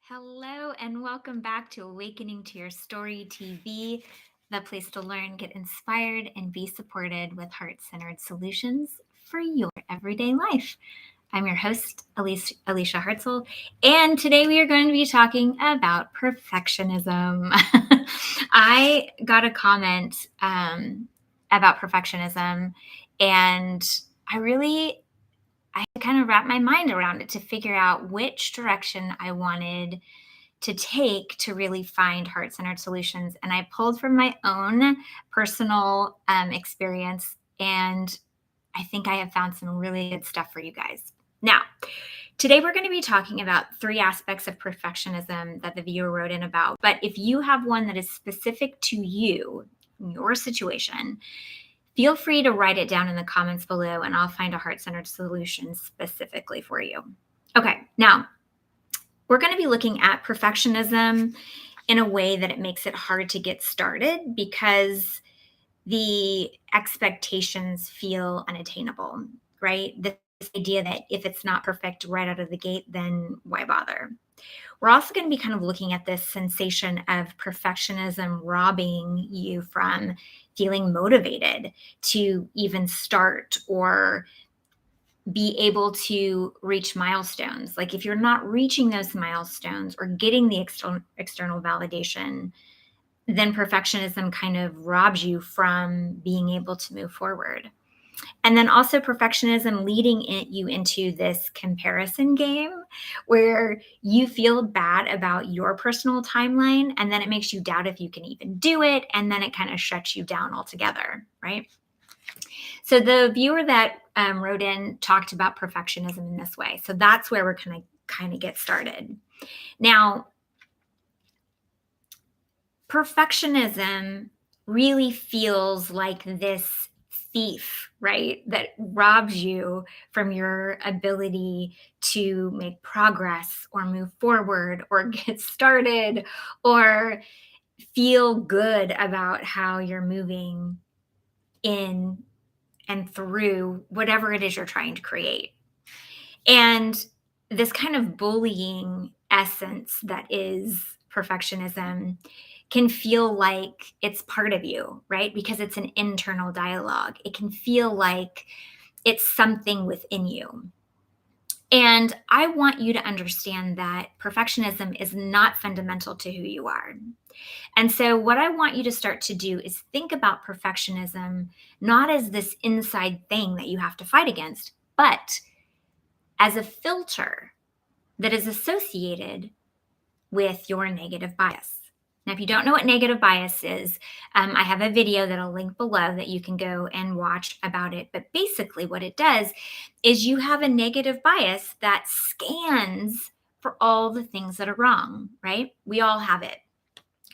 Hello, and welcome back to Awakening to Your Story TV, the place to learn, get inspired, and be supported with heart centered solutions for your everyday life. I'm your host, Alicia Hartzell, and today we are going to be talking about perfectionism. I got a comment about perfectionism, and I kind of wrapped my mind around it to figure out which direction I wanted to take to really find heart centered solutions. And I pulled from my own personal experience, and I think I have found some really good stuff for you guys. Now, today we're going to be talking about three aspects of perfectionism that the viewer wrote in about. But if you have one that is specific to you, your situation, feel free to write it down in the comments below and I'll find a heart centered solution specifically for you. Okay, now we're going to be looking at perfectionism in a way that it makes it hard to get started because the expectations feel unattainable, right? This idea that if it's not perfect right out of the gate, then why bother? We're also going to be kind of looking at this sensation of perfectionism robbing you from feeling motivated to even start or be able to reach milestones. Like if you're not reaching those milestones or getting the external validation, then perfectionism kind of robs you from being able to move forward. And then also perfectionism leading you into this comparison game where you feel bad about your personal timeline, and then it makes you doubt if you can even do it, and then it kind of shuts you down altogether, right? So the viewer that wrote in talked about perfectionism in this way. So that's where we're going to kind of get started. Now, perfectionism really feels like this thief, right? That robs you from your ability to make progress or move forward or get started or feel good about how you're moving in and through whatever it is you're trying to create. And this kind of bullying essence that is perfectionism can feel like it's part of you, right? Because it's an internal dialogue. It can feel like it's something within you. And I want you to understand that perfectionism is not fundamental to who you are. And so, what I want you to start to do is think about perfectionism not as this inside thing that you have to fight against, but as a filter that is associated with your negative bias. Now, if you don't know what negative bias is, I have a video that I'll link below that you can go and watch about it. But basically, what it does is you have a negative bias that scans for all the things that are wrong, right? We all have it.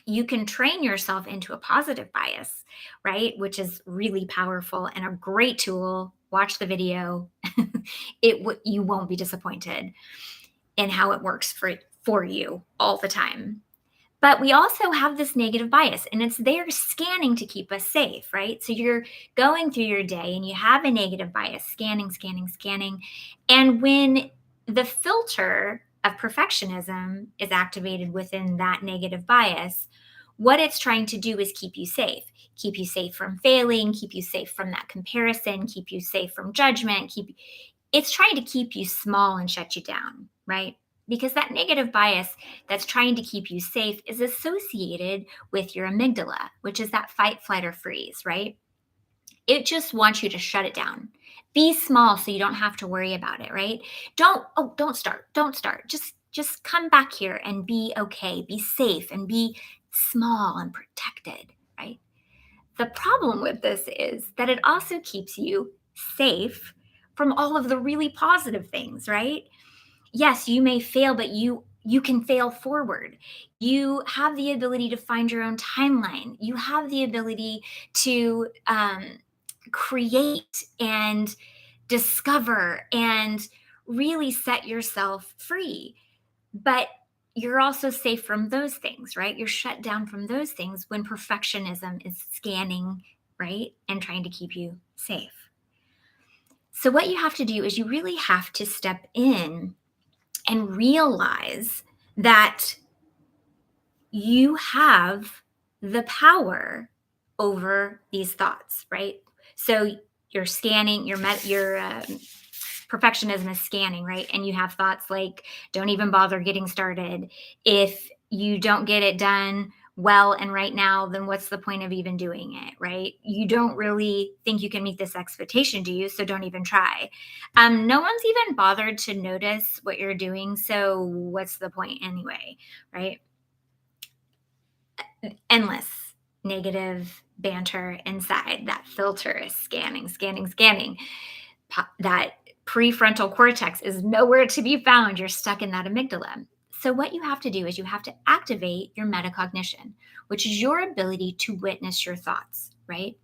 You can train yourself into a positive bias, right? Which is really powerful and a great tool. Watch the video. You won't be disappointed in how it works for you all the time. But we also have this negative bias, and it's there scanning to keep us safe, right? So you're going through your day and you have a negative bias, scanning, scanning, scanning. And when the filter of perfectionism is activated within that negative bias, what it's trying to do is keep you safe from failing, keep you safe from that comparison, keep you safe from judgment, it's trying to keep you small and shut you down, right? Because that negative bias that's trying to keep you safe is associated with your amygdala, which is that fight, flight, or freeze, right? It just wants you to shut it down. Be small so you don't have to worry about it, right? Don't start. Don't start. Just come back here and be okay, be safe, and be small and protected, right? The problem with this is that it also keeps you safe from all of the really positive things, right? Yes, you may fail, but you can fail forward. You have the ability to find your own timeline. You have the ability to create and discover and really set yourself free. But you're also safe from those things, right? You're shut down from those things when perfectionism is scanning, right? And trying to keep you safe. So, what you have to do is you really have to step in and realize that you have the power over these thoughts, right? So you're scanning your perfectionism is scanning, right? And you have thoughts like, don't even bother getting started. If you don't get it done well and right now, then what's the point of even doing it, right? You don't really think you can meet this expectation, do you? So don't even try. No one's even bothered to notice what you're doing. So what's the point anyway, right? Endless negative banter inside. That filter is scanning, scanning, scanning. That prefrontal cortex is nowhere to be found. You're stuck in that amygdala. So, what you have to do is you have to activate your metacognition, which is your ability to witness your thoughts, right?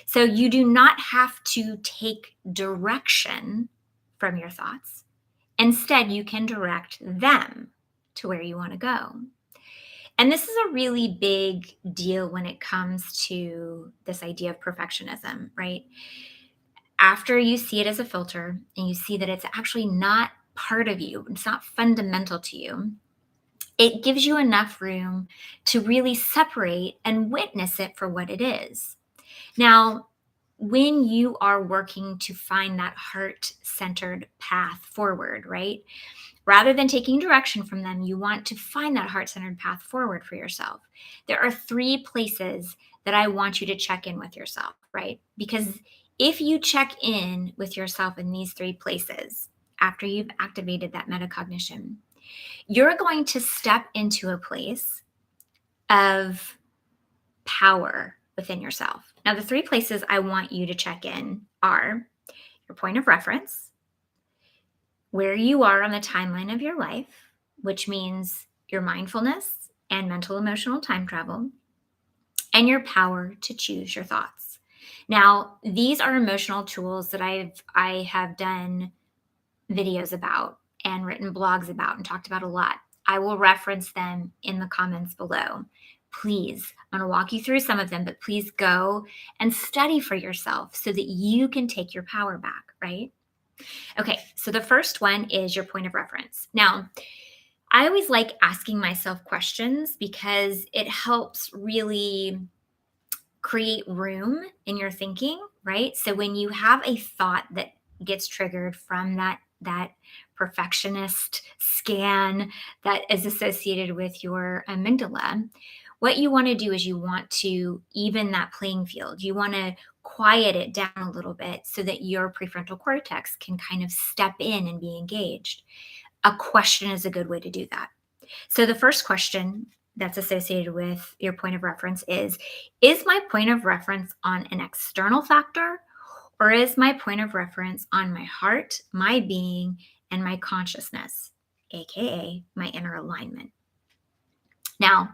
So, you do not have to take direction from your thoughts. Instead, you can direct them to where you want to go. And this is a really big deal when it comes to this idea of perfectionism, right? After you see it as a filter and you see that it's actually not part of you, it's not fundamental to you, it gives you enough room to really separate and witness it for what it is. Now, when you are working to find that heart centered path forward, right? Rather than taking direction from them, you want to find that heart centered path forward for yourself. There are three places that I want you to check in with yourself, right? Because if you check in with yourself in these three places after you've activated that metacognition, you're going to step into a place of power within yourself. Now, the three places I want you to check in are your point of reference, where you are on the timeline of your life, which means your mindfulness and mental emotional time travel, and your power to choose your thoughts. Now, these are emotional tools that I have done videos about and written blogs about and talked about a lot. I will reference them in the comments below. Please, I'm going to walk you through some of them, but please go and study for yourself so that you can take your power back, right? Okay, so the first one is your point of reference. Now, I always like asking myself questions because it helps really create room in your thinking, right? So when you have a thought that gets triggered from that perfectionist scan that is associated with your amygdala, what you want to do is you want to even that playing field. You want to quiet it down a little bit so that your prefrontal cortex can kind of step in and be engaged. A question is a good way to do that. So the first question that's associated with your point of reference is my point of reference on an external factor, or is my point of reference on my heart, my being, and my consciousness, AKA my inner alignment? Now,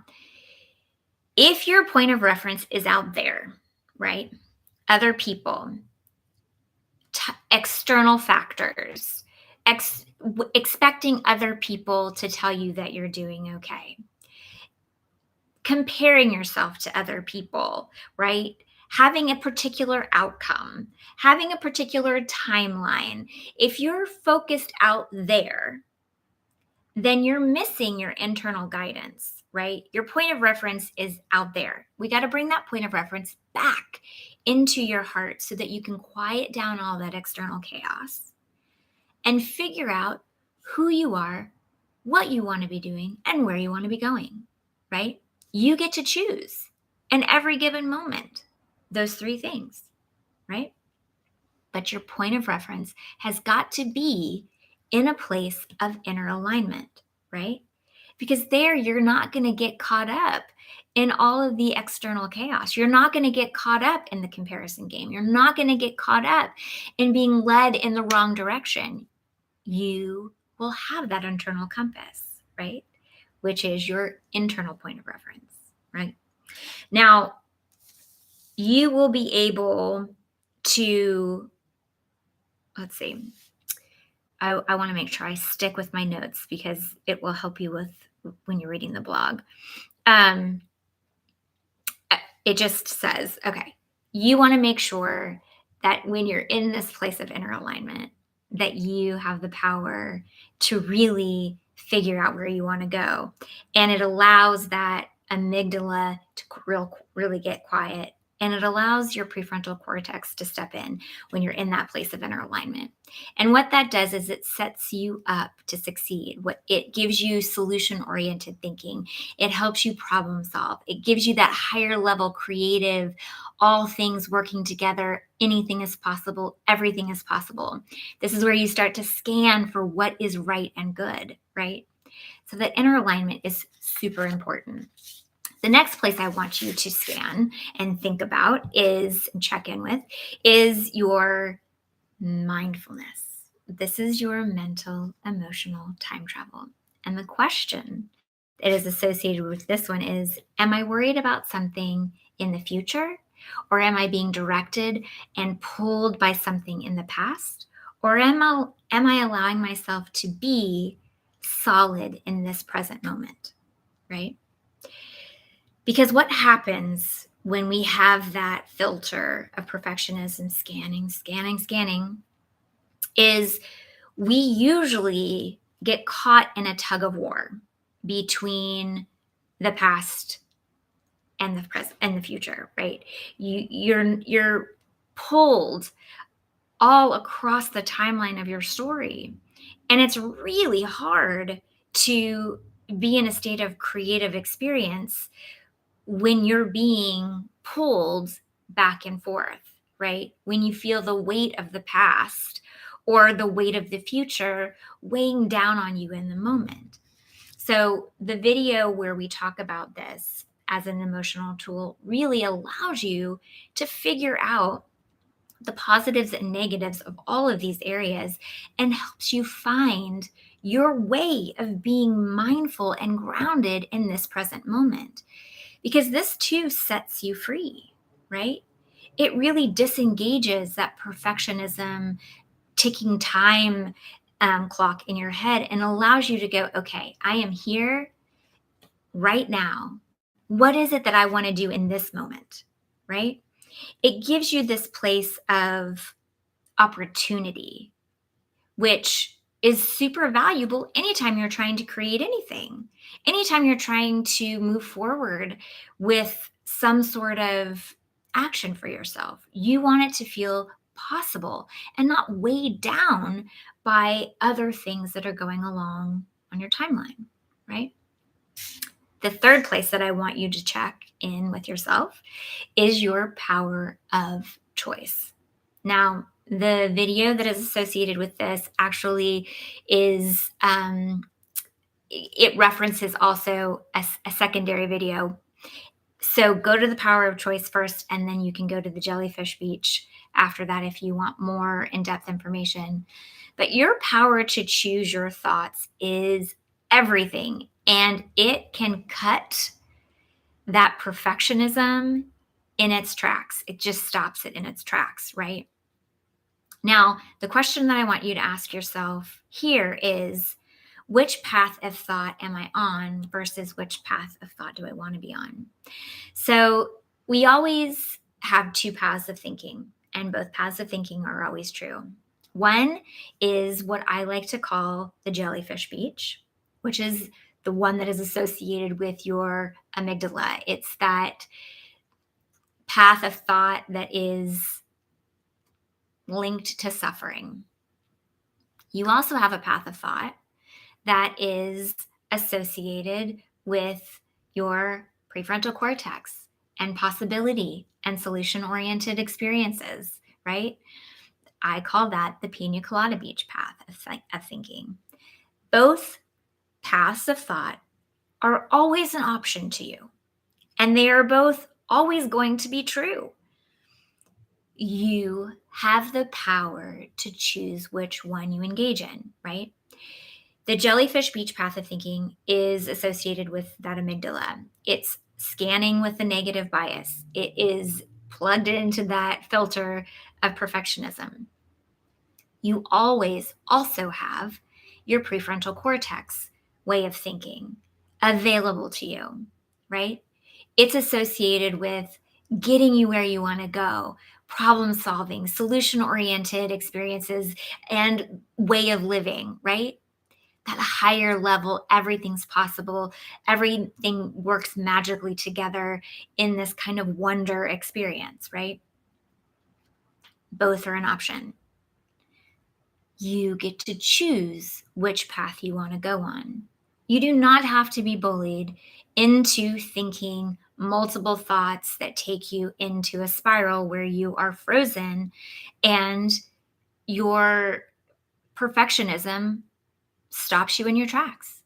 if your point of reference is out there, right? Other people, external factors, expecting other people to tell you that you're doing okay, comparing yourself to other people, right? Having a particular outcome, having a particular timeline. If you're focused out there, then you're missing your internal guidance, right? Your point of reference is out there. We got to bring that point of reference back into your heart so that you can quiet down all that external chaos and figure out who you are, what you want to be doing, and where you want to be going, right? You get to choose in every given moment those three things, right? But your point of reference has got to be in a place of inner alignment, right? Because there you're not going to get caught up in all of the external chaos. You're not going to get caught up in the comparison game. You're not going to get caught up in being led in the wrong direction. You will have that internal compass, right? Which is your internal point of reference, right? Now, you will be able to, let's see, I want to make sure I stick with my notes because it will help you with when you're reading the blog. Um, it just says, okay, you want to make sure that when you're in this place of inner alignment, that you have the power to really figure out where you want to go. And it allows that amygdala to really get quiet. And it allows your prefrontal cortex to step in when you're in that place of inner alignment. And what that does is it sets you up to succeed. What it gives you solution oriented thinking. It helps you problem solve. It gives you that higher level creative, all things working together. Anything is possible. Everything is possible. This is where you start to scan for what is right and good, right? So that inner alignment is super important. The next place I want you to scan and think about is, check in with, is your mindfulness. This is your mental, emotional time travel. And the question that is associated with this one is, am I worried about something in the future? Or am I being directed and pulled by something in the past? Or am I allowing myself to be solid in this present moment, right? Because what happens when we have that filter of perfectionism, scanning, is we usually get caught in a tug of war between the past and the present and the future, right? You're pulled all across the timeline of your story. And it's really hard to be in a state of creative experience when you're being pulled back and forth, right? When you feel the weight of the past or the weight of the future weighing down on you in the moment. So, the video where we talk about this as an emotional tool really allows you to figure out the positives and negatives of all of these areas and helps you find your way of being mindful and grounded in this present moment. Because this too sets you free, right? It really disengages that perfectionism, ticking time clock in your head and allows you to go, okay, I am here right now. What is it that I want to do in this moment, right? It gives you this place of opportunity, which is super valuable anytime you're trying to create anything, anytime you're trying to move forward with some sort of action for yourself. You want it to feel possible and not weighed down by other things that are going along on your timeline, right? The third place that I want you to check in with yourself is your power of choice. Now, the video that is associated with this actually is, it references also a secondary video. So go to the power of choice first, and then you can go to the jellyfish beach after that if you want more in depth information. But your power to choose your thoughts is everything, and it can cut that perfectionism in its tracks. It just stops it in its tracks, right? Now, the question that I want you to ask yourself here is, which path of thought am I on versus which path of thought do I want to be on? So we always have two paths of thinking, and both paths of thinking are always true. One is what I like to call the jellyfish beach, which is the one that is associated with your amygdala. It's that path of thought that is linked to suffering. You also have a path of thought that is associated with your prefrontal cortex and possibility and solution oriented experiences, right? I call that the pina colada beach path of thinking. Both paths of thought are always an option to you, and they are both always going to be true. You have the power to choose which one you engage in, right? The jellyfish beach path of thinking is associated with that amygdala. It's scanning with the negative bias. It is plugged into that filter of perfectionism. You always also have your prefrontal cortex way of thinking available to you, right? It's associated with getting you where you want to go, problem solving, solution oriented experiences, and way of living, right? that higher level, everything's possible, everything works magically together in this kind of wonder experience, right? Both are an option. You get to choose which path you want to go on. You do not have to be bullied into thinking multiple thoughts that take you into a spiral where you are frozen and your perfectionism stops you in your tracks.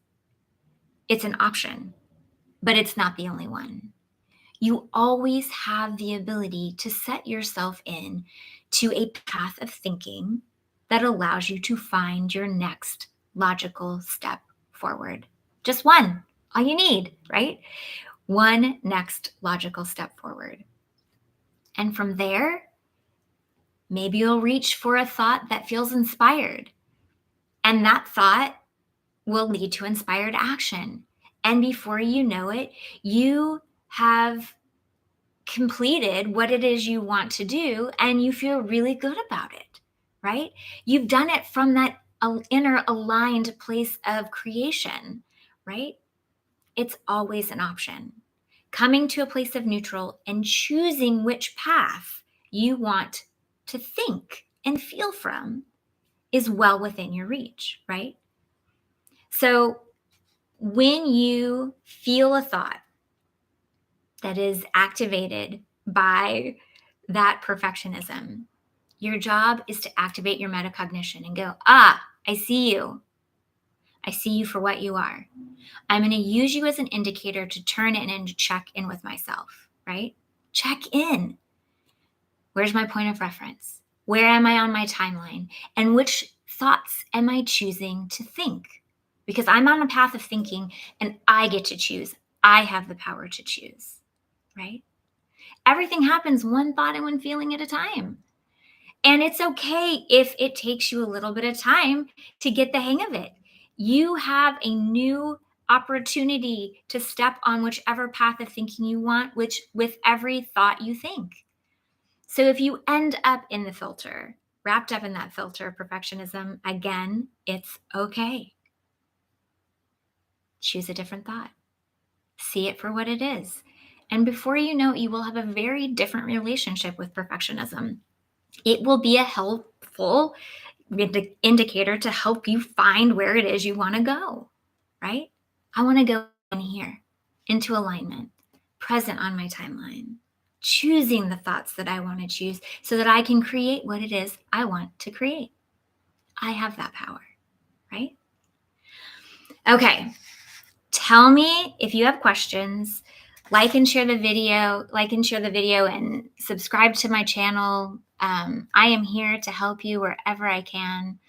It's an option, but it's not the only one. You always have the ability to set yourself in to a path of thinking that allows you to find your next logical step forward. Just one, all you need, right? One next logical step forward. And from there, maybe you'll reach for a thought that feels inspired. And that thought will lead to inspired action. And before you know it, you have completed what it is you want to do and you feel really good about it, right? You've done it from that inner aligned place of creation, right? It's always an option. Coming to a place of neutral and choosing which path you want to think and feel from is well within your reach, right? So when you feel a thought that is activated by that perfectionism, your job is to activate your metacognition and go, I see you. I see you for what you are. I'm going to use you as an indicator to turn in and to check in with myself, right? Check in. Where's my point of reference? Where am I on my timeline? And which thoughts am I choosing to think? Because I'm on a path of thinking and I get to choose. I have the power to choose, right? Everything happens one thought and one feeling at a time. And it's okay if it takes you a little bit of time to get the hang of it. You have a new opportunity to step on whichever path of thinking you want, which with every thought you think. So if you end up in the filter, wrapped up in that filter of perfectionism, again, it's okay. Choose a different thought. See it for what it is. And before you know it, you will have a very different relationship with perfectionism. It will be a helpful indicator to help you find where it is you want to go, right? I want to go in here into alignment, present on my timeline, choosing the thoughts that I want to choose so that I can create what it is I want to create. I have that power, right? Okay. Tell me if you have questions. Like and share the video, and subscribe to my channel. I am here to help you wherever I can.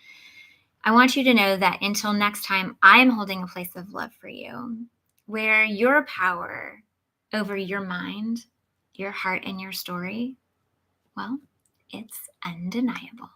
I want you to know that until next time, I am holding a place of love for you, where your power over your mind, your heart, and your story, well, it's undeniable.